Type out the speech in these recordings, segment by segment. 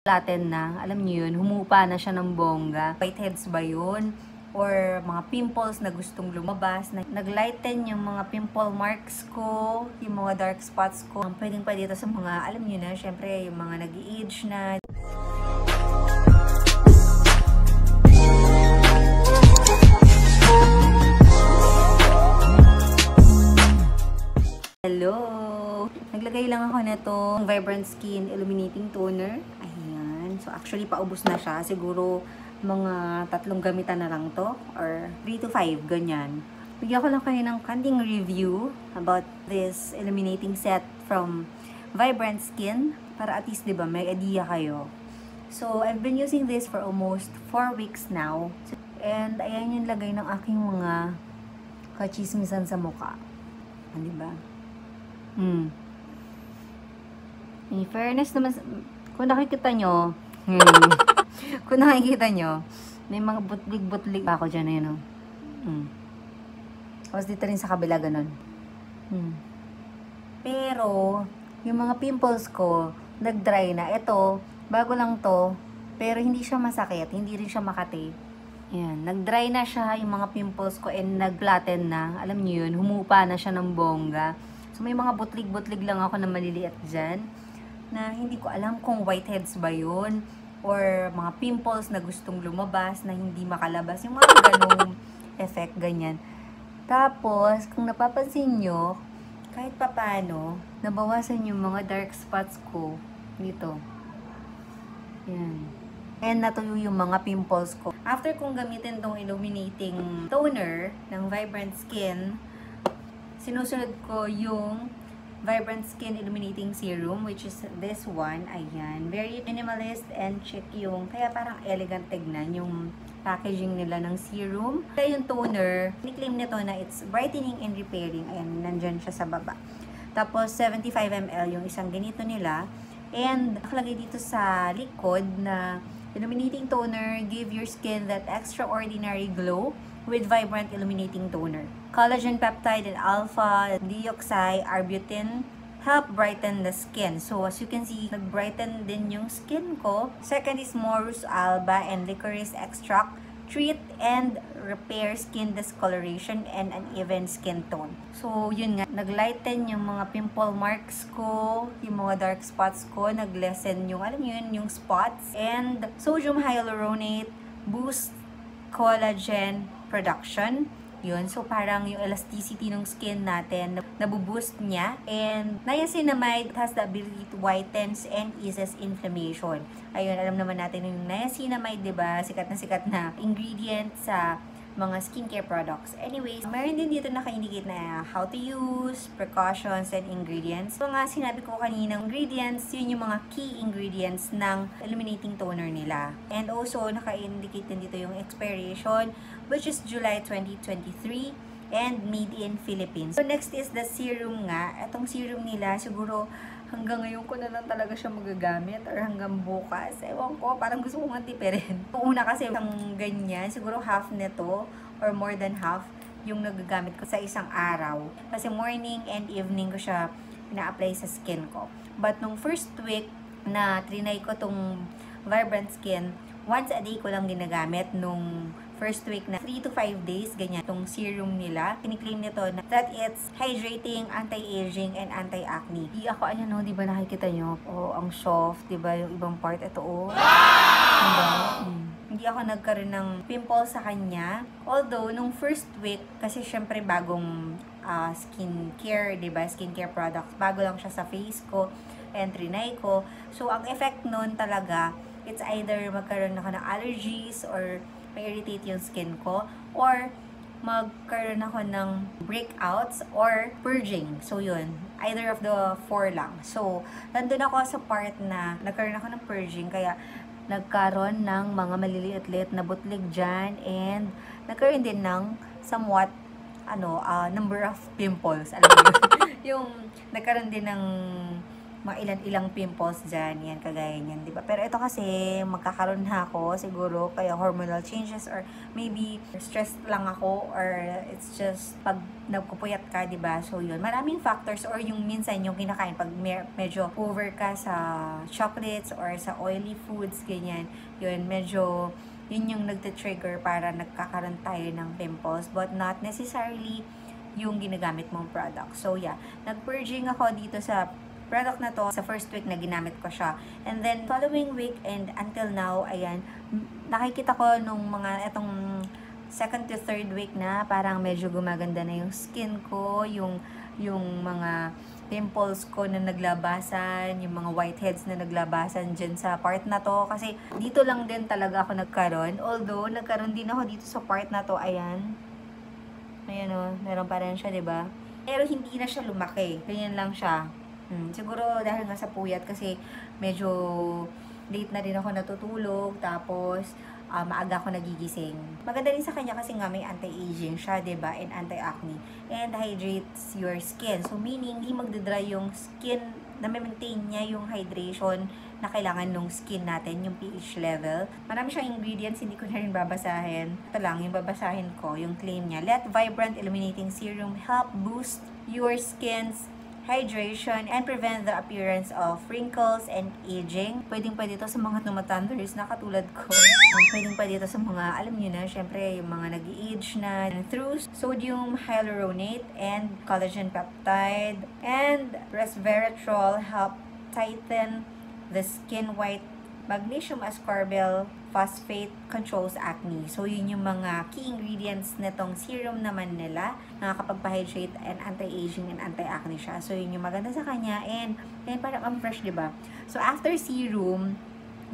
Flatten na, alam niyo yun, humupa na siya ng bongga. Whiteheads ba yun? Or mga pimples na gustong lumabas, naglighten yung mga pimple marks ko, yung mga dark spots ko. Pwedeng pa dito sa mga, alam niyo na, syempre yung mga nag-age na. Hello! Naglagay lang ako nitong Vibrant Skin Illuminating Toner. Ayan. So, actually, paubos na siya. Siguro, mga 3 gamitan na lang to. Or 3 to 5, ganyan. Bigyan ko lang kayo ng kanting review about this illuminating set from Vibrant Skin. Para at least, diba, may idea kayo. So, I've been using this for almost 4 weeks now. And, ayan yung lagay ng aking mga kachismisan sa mukha. Diba? In fairness naman, kung nakikita nyo, may mga butlig-butlig pa ako dyan, ayun, Tapos dito rin sa kabila, ganun. Pero, yung mga pimples ko, nag-dry na. Ito, bago lang to, pero hindi siya masakit, hindi rin siya makati. Ayan, nag-dry na siya, yung mga pimples ko, and nag-flatten na. Alam niyo yun, humupa na siya ng bongga. So, may mga butlig-butlig lang ako na maliliit dyan, na hindi ko alam kung whiteheads ba yun, or mga pimples na gustong lumabas, na hindi makalabas. Yung mga ganong effect, ganyan. Tapos, kung napapansin nyo, kahit papano, nabawasan yung mga dark spots ko dito. Yan. And natuyo yung mga pimples ko. After kong gamitin tong illuminating toner ng Vibrant Skin, sinusunod ko yung Vibrant Skin Illuminating Serum, which is this one. Ayan. Very minimalist and chic yung, kaya parang elegant tignan yung packaging nila ng serum. Kaya yung toner, ni-claim nito na it's brightening and repairing. Ayan, nandyan siya sa baba. Tapos, 75 ml yung isang ganito nila. And, nakalagay dito sa likod na illuminating toner, give your skin that extraordinary glow with Vibrant Illuminating Toner. Collagen peptide and alpha deoxyarbutin help brighten the skin. So, as you can see, nag-brighten din yung skin ko. Second is Morus alba and licorice extract. Treat and repair skin discoloration and uneven skin tone. So, yun nga. Nag-lighten yung mga pimple marks ko, yung mga dark spots ko. Nag-lessen yung, alam yun, yung spots. And sodium hyaluronate boost collagen production. Yun. So, parang yung elasticity ng skin natin, nabuboost niya. And niacinamide has the ability to whitens and eases inflammation. Ayun, alam naman natin yung niacinamide, diba? Sikat na ingredient sa mga skincare products. Anyways, meron din dito naka-indicate na how to use, precautions, and ingredients. So, nga sinabi ko kanina, ingredients, yun yung mga key ingredients ng illuminating toner nila. And also, naka-indicate din dito yung expiration, which is July 2023 and made in Philippines. So, next is the serum nga. Itong serum nila, siguro hanggang ngayon ko na lang talaga siya magagamit or hanggang bukas. Ewan ko, parang gusto kong antiperin. Kung una kasi ang ganyan, siguro half nito or more than half yung nagagamit ko sa isang araw. Kasi morning and evening ko siya ina-apply sa skin ko. But nung first week na trinay ko tong Vibrant Skin, once a day ko lang ginagamit nung first week na 3 to 5 days, ganyan, itong serum nila. Kiniklaim nito na that it's hydrating, anti-aging, and anti-acne. Di ako, ayan o, di ba nakikita nyo? Oh, ang soft, di ba? Yung ibang part, ito oh. Diba? Hindi ako nagkaroon ng pimple sa kanya. Although, nung first week, kasi syempre bagong skincare, di ba? Skincare products. Bago lang siya sa face ko, and trinay ko. So, ang effect nun talaga, it's either magkaroon ako ng allergies or ma-irritate yung skin ko, or magkaroon ako ng breakouts or purging. So, yun. Either of the 4 lang. So, nandun ako sa part na nagkaroon ako ng purging, kaya nagkaroon ng mga maliliit-liit na butlig dyan, and nagkaroon din ng somewhat, number of pimples. Alam mo yun? Yung nagkaroon din ng mga ilan-ilang pimples dyan, yan, kagaya niyan, di ba? Pero ito kasi, magkakaroon na ako, siguro, kaya hormonal changes, or maybe, stressed lang ako, or it's just, pag nagpupuyat ka, di ba? So, yun, maraming factors, or yung minsan, yung kinakain, pag medyo over ka sa chocolates, or sa oily foods, ganyan, yun, medyo, yun yung nagte-trigger para nagkakaroon tayo ng pimples, but not necessarily yung ginagamit mong product. So, yeah, nag-purging ako dito sa product na to sa first week na ginamit ko siya. And then, following week and until now, ayan, nakikita ko nung mga etong second to third week na parang medyo gumaganda na yung skin ko, yung mga pimples ko na naglabasan, yung mga whiteheads na naglabasan dyan sa part na to. Kasi dito lang din talaga ako nagkaroon. Although, nagkaroon din ako dito sa part na to, ayan. Ayan o, meron pa rin siya, diba? Pero hindi na siya lumaki. Ganyan lang siya. Siguro dahil nga sa puyat kasi medyo late na rin ako natutulog, tapos maaga ako nagigising. Maganda rin sa kanya kasi nga may anti-aging siya, diba? And anti-acne. And hydrates your skin. So meaning, hindi magdadry yung skin, na maintain niya yung hydration na kailangan ng skin natin, yung pH level. Marami siyang ingredients, hindi ko na rin babasahin. Ito lang, yung babasahin ko, yung claim niya. Let Vibrant Illuminating Serum help boost your skin's hydration and prevent the appearance of wrinkles and aging. Pwedeng-pwede ito sa mga tumatanders na katulad ko. Pwedeng-pwede ito sa mga, alam nyo na, syempre, yung mga nag-age na. Through sodium hyaluronate and collagen peptide and resveratrol help tighten the skin white. Magnesium ascorbate phosphate controls acne. So, yun yung mga key ingredients nitong serum naman nila. Nakakapagpa-hydrate and anti-aging and anti-acne siya. So, yun yung maganda sa kanya. And parang ang fresh, diba? So, after serum,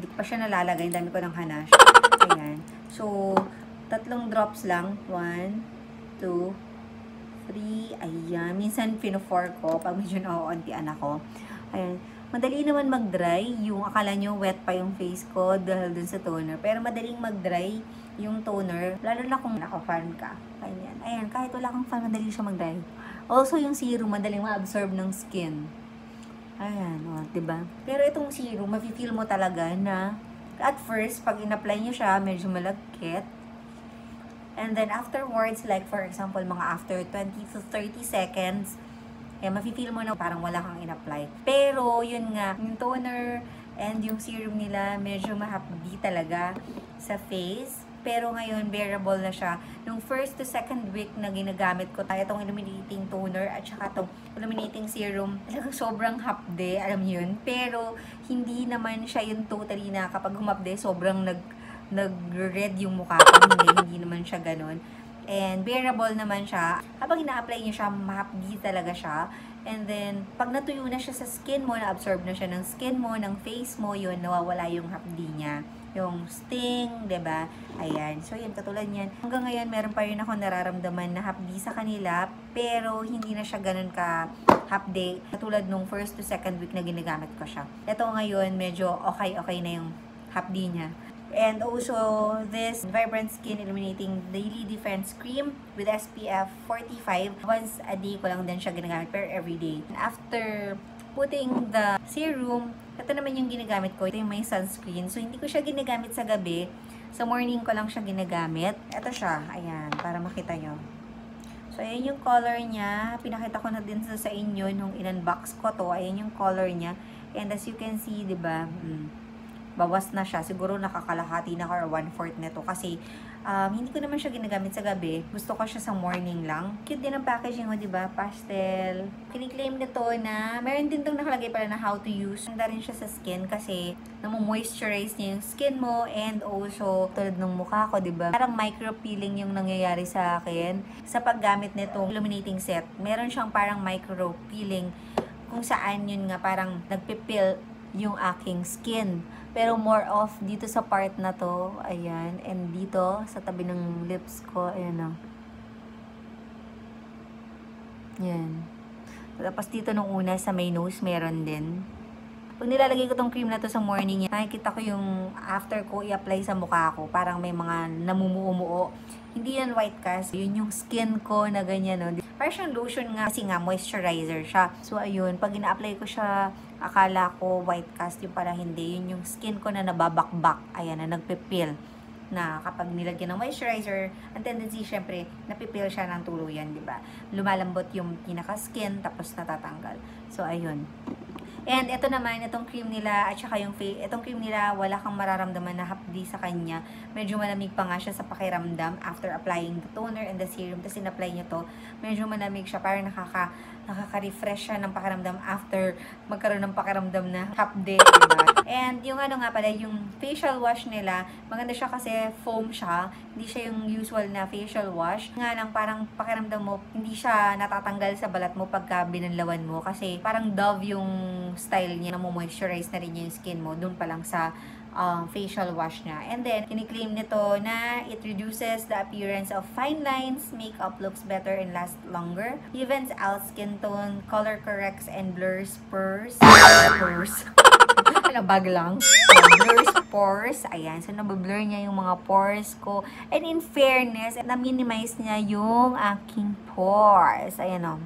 hindi ko pa siya nalalagay. Dami ko ng hanash. Ayan. So, 3 drops lang. 1, 2, 3. Ayan. Minsan, pino-4 ko pag medyo nauuntian ako. Ayan. Madali naman mag-dry, yung akala nyo wet pa yung face ko dahil dun sa toner. Pero madaling mag-dry yung toner, lalo na kung naka-fan ka. Ayan. Ayan, kahit wala kang fan, madali siya mag-dry. Also, yung serum, madaling ma-absorb ng skin. Ayan, o, diba? Pero itong serum, mafe-feel mo talaga na at first, pag in-apply nyo siya, medyo malagkit. And then afterwards, like for example, mga after 20 to 30 seconds, mafe-feel mo na parang wala kang in-apply. Pero, yun nga, yung toner and yung serum nila, medyo mahapdi talaga sa face. Pero ngayon, bearable na siya. Nung first to second week na ginagamit ko tayo itong illuminating toner at saka itong illuminating serum, talagang sobrang hapde, alam yun. Pero, hindi naman siya yung totally na kapag humapde, sobrang nag-red yung mukha ko. Hindi naman siya ganun. And bearable naman siya. Kapag ina-apply niyo siya, mahapdi talaga siya. And then, pag natuyo na siya sa skin mo, na-absorb na siya ng skin mo, ng face mo, yun, nawawala yung hapdi niya. Yung sting, diba? Ayan. So, yun, katulad niyan. Hanggang ngayon, meron pa rin ako nararamdaman na hapdi sa kanila, pero hindi na siya ganun ka hapdi. Katulad nung first to second week na ginagamit ko siya. Ito ngayon, medyo okay na yung hapdi niya. And also, this Vibrant Skin Illuminating Daily Defense Cream with SPF 45. Once a day ko lang din siya ginagamit, pero everyday. After putting the serum, ito naman yung ginagamit ko. Ito yung may sunscreen. So, hindi ko siya ginagamit sa gabi. Sa morning ko lang siya ginagamit. Ito siya. Ayan, para makita nyo. So, ayan yung color niya. Pinakita ko na din sa inyo nung in-unbox ko to. Ayan yung color niya. And as you can see, diba, bawas na siya. Siguro nakakalahati na or 1/4 nito kasi hindi ko naman siya ginagamit sa gabi. Gusto ko siya sa morning lang. Cute din ang packaging mo, diba? Pastel. Kiniklaim nito na meron din itong nakalagay pala na how to use. Ganda rin siya sa skin kasi namu-moisturize niya yung skin mo and also tulad ng mukha ko, diba? Parang micro-peeling yung nangyayari sa akin sa paggamit nitong illuminating set. Meron siyang parang micro-peeling kung saan yun nga parang nagpipil yung aking skin. Pero more of dito sa part na to, ayan, and dito sa tabi ng lips ko, ayan o. Ayan. Tapos dito nung una sa may nose, meron din. Pag nilalagay ko tong cream na to sa morning, nakikita ko yung after ko i-apply sa mukha ko, parang may mga namumuo-muo. Hindi yan white cast, yun yung skin ko na ganyan, no. Parang siyang lotion nga kasi nga moisturizer siya. So ayun, pag ina-apply ko siya Akala ko white cast, yung pala hindi. Yun yung skin ko na nababakbak. Ayan, na nagpipil. Na kapag nilagyan ng moisturizer, ang tendency syempre, napipil siya ng tuluyan, di ba? Lumalambot yung pinaka-skin, tapos natatanggal. So, ayun. And ito naman, itong cream nila, at saka yung itong cream nila, wala kang mararamdaman na hapdi sa kanya. Medyo malamig pa nga siya sa pakiramdam after applying the toner and the serum. Tapos in-apply nyo to, medyo malamig siya, parang nakaka-refresh siya ng pakiramdam after magkaroon ng pakiramdam na hapdi, diba? And yung ano nga pala, yung facial wash nila, maganda siya kasi foam siya. Hindi siya yung usual na facial wash. Nga lang parang pakiramdam mo, hindi siya natatanggal sa balat mo pagka binanlawan mo. Kasi parang Dove yung style niya na mo-moisturize na rin yung skin mo dun pa lang sa facial wash niya. And then, kiniklaim nito na it reduces the appearance of fine lines, makeup looks better and lasts longer, evens out skin tone, color corrects and blurs pores. Bag lang. Blurs pores. Ayan. So, nabablur niya yung mga pores ko. And in fairness, na-minimize niya yung aking pores. Ayan o.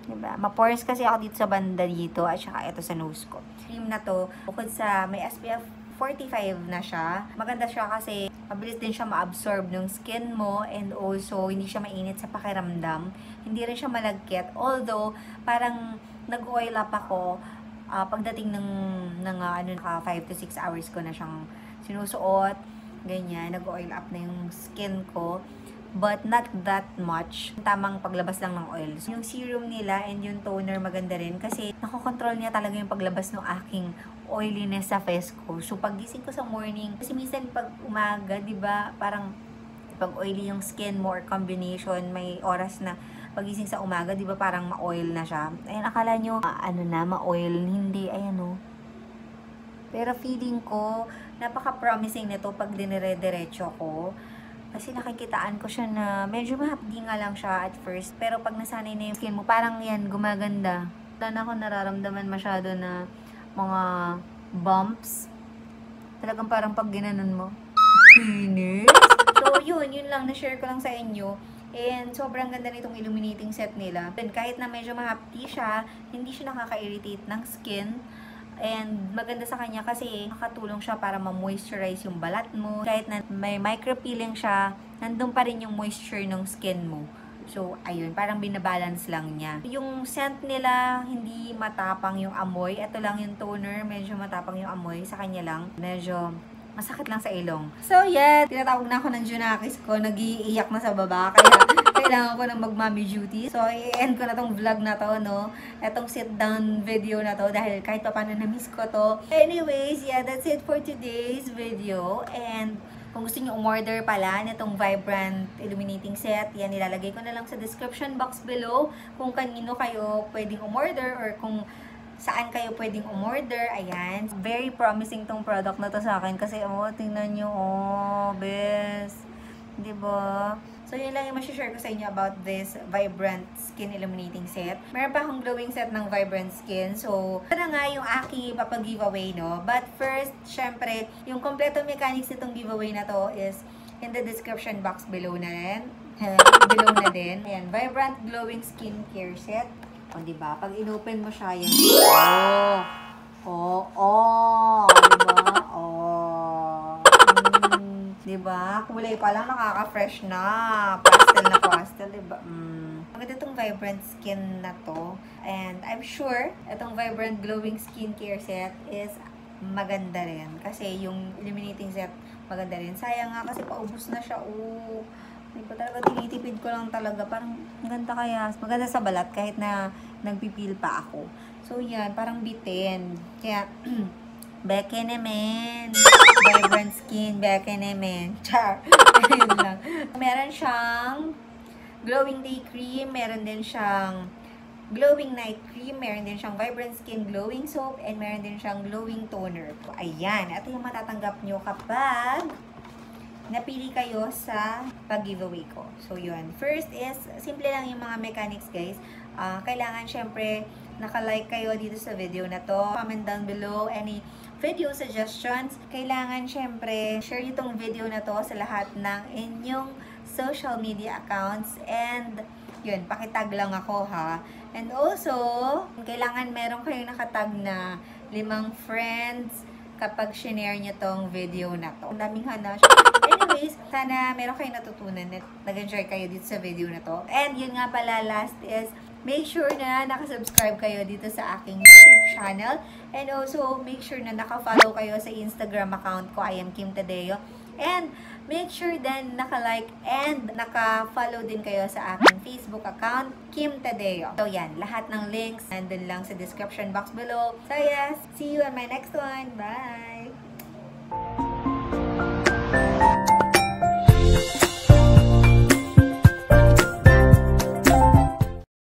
Diba? Ma-pores kasi ako dito sa banda dito at saka ito sa nose ko. Cream na to, bukod sa may SPF 45 na siya. Maganda siya kasi mabilis din siya ma-absorb ng skin mo and also hindi siya mainit sa pakiramdam. Hindi rin siya malagkit. Although, parang nag-oil up ako pagdating ng 5 to 6 hours ko na siyang sinusuot. Ganyan, nag-oil up na yung skin ko. But not that much. Tamang paglabas lang ng oil. So, yung serum nila and yung toner maganda rin kasi nakokontrol niya talaga yung paglabas ng aking oiliness sa face ko. So, paggising ko sa morning, kasi minsan pag umaga, di ba, parang pag oily yung skin mo or combination, may oras na pagising sa umaga, di ba, parang ma-oil na siya. Ayun, akala nyo, ma-oil. Hindi, ayan o. Pero feeling ko, napaka-promising nito pag dinire-diretso ko. Kasi nakikitaan ko siya na medyo mahapdi nga lang siya at first. Pero pag nasanay na yung skin mo, parang yan, gumaganda. Wala na ako nararamdaman masyado na mga bumps. Talagang parang pag ginanon mo, kinis. So, yun lang. Na-share ko lang sa inyo. And sobrang ganda nitong illuminating set nila. And kahit na medyo mahapdi siya, hindi siya nakaka-irritate ng skin. And maganda sa kanya kasi nakatulong siya para ma-moisturize yung balat mo. Kahit na may micropeeling siya, nandun pa rin yung moisture ng skin mo. So, ayun, parang binabalance lang niya. Yung scent nila, hindi matapang yung amoy. Ito lang yung toner, medyo matapang yung amoy. Sa kanya lang, medyo masakit lang sa ilong. So, yeah, tinatawag na ako ng Junakis ko. Nag-iiyak na sa baba. Kaya, kailangan ko ng mag-mommy duty. So, i-end ko na tong vlog na to, no? Etong sit-down video na to. Dahil kahit pa paano na-miss ko to. Anyways, yeah, that's it for today's video. And, kung gusto nyo umorder pala nitong Vibrant Illuminating Set, yan, nilalagay ko na lang sa description box below kung kanino kayo pwedeng umorder or kung saan kayo pwedeng umorder. Ayan. Very promising tong product na to sa akin kasi, tingnan nyo, best. Diba? So, yun lang yung share ko sa inyo about this Vibrant Skin Illuminating Set. Meron pa akong glowing set ng Vibrant Skin. So, ito na nga yung aking ipapag-giveaway, no? But first, syempre, yung kompleto mechanics nitong giveaway na to is in the description box below na rin. Below na din. Ayan, Vibrant Glowing Skin Care Set. O, diba? Pag inopen mo siya, yan. Diba? Kulay pa lang, nakaka-fresh na. Pastel, diba? Maganda itong Vibrant Skin na to. And I'm sure, itong Vibrant Glowing Skin Care Set is maganda rin. Kasi yung Illuminating Set, maganda rin. Sayang nga kasi paubos na siya. Hindi ko talaga, tinitipid ko lang talaga. Parang maganda kaya. Maganda sa balat kahit na nagpipil pa ako. So, yan. Parang bitin. Kaya, beke naman. Vibrant Skin, beke naman. Char. Ayun lang. Meron siyang glowing day cream. Meron din siyang glowing night cream. Meron din siyang Vibrant Skin glowing soap. And meron din siyang glowing toner. So, ayan. Ito yung matatanggap nyo kapag napili kayo sa pag-giveaway ko. So, yun. First is, simple lang yung mga mechanics, guys. Kailangan, syempre, naka-like kayo dito sa video na to. Comment down below any video suggestions. Kailangan, syempre, share itong video na to sa lahat ng inyong social media accounts. And, yun, pakitag lang ako, ha. And also, kailangan meron kayong nakatag na friends kapag shinare nyo tong video na to. Ang daming hana siya. Anyways, sana meron kayong natutunan at nag-enjoy kayo dito sa video na to. And yun nga pala, last is, make sure na nakasubscribe kayo dito sa aking YouTube channel. And also, make sure na nakafollow kayo sa Instagram account ko, I am Kim Tadeo. And make sure din naka-like and naka-follow din kayo sa aking Facebook account, Kim Tadeo. So yan, lahat ng links nandun lang sa description box below. So yes, see you on my next one. Bye!